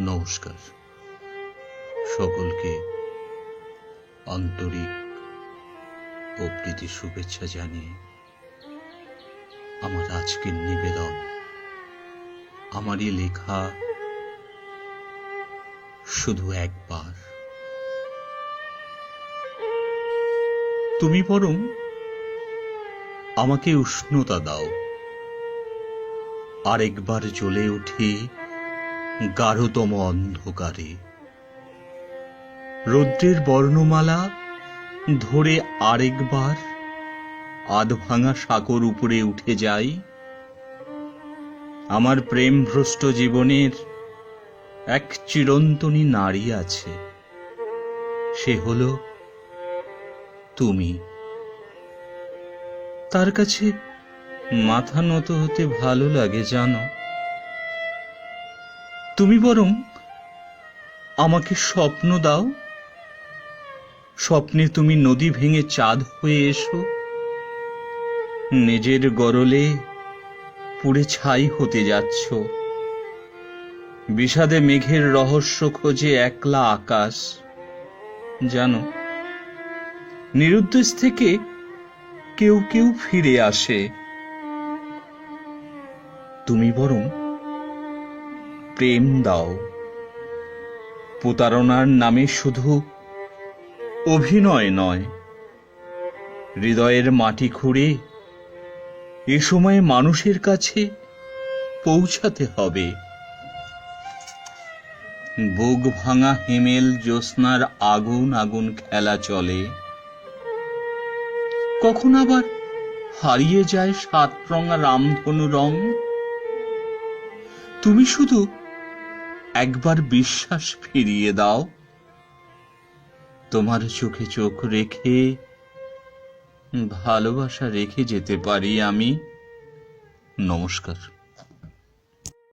নমস্কার সকলকে আন্তরিক ও প্রীতি শুভেচ্ছা জানিয়ে আমার আজকের নিবেদন আমারই লেখা শুধু একবার। তুমি বরং আমাকে উষ্ণতা দাও, আরেকবার জ্বলে উঠি গাঢ়তম অন্ধকারে। রৌদ্রের বর্ণমালা ধরে আরেকবার আধভাঙা সাগর উপরে উঠে যাই। আমার প্রেম ভ্রষ্ট জীবনের এক চিরন্তনী নারী আছে, সে হলো তুমি। তার কাছে মাথা নত হতে ভালো লাগে জানো। তুমি বরং আমাকে স্বপ্ন দাও, স্বপ্নে তুমি নদী ভেঙে চাঁদ হয়ে এসো, নিজের গরলে পুড়ে ছাই হতে যাচ্ছ। বিষাদে মেঘের রহস্য খোঁজে একলা আকাশ, জানো নিরুদ্দেশ থেকে কেউ কেউ ফিরে আসে। তুমি বরং প্রেম দাও, প্রতারণার নামে শুধু অভিনয় নয়, হৃদয়ের মাটি খুঁড়ে এ সময়ে মানুষের কাছে পৌঁছাতে হবে। বুক ভাঙা হিমেল জ্যোৎস্নার আগুন আগুন খেলা চলে, কখন আবার হারিয়ে যায় সাতরঙা রামধনু রং। তুমি শুধু একবার বিশ্বাস ফিরিয়ে দাও, তোমার চোখে চোখ রেখে ভালোবাসা রেখে যেতে পারি আমি। নমস্কার।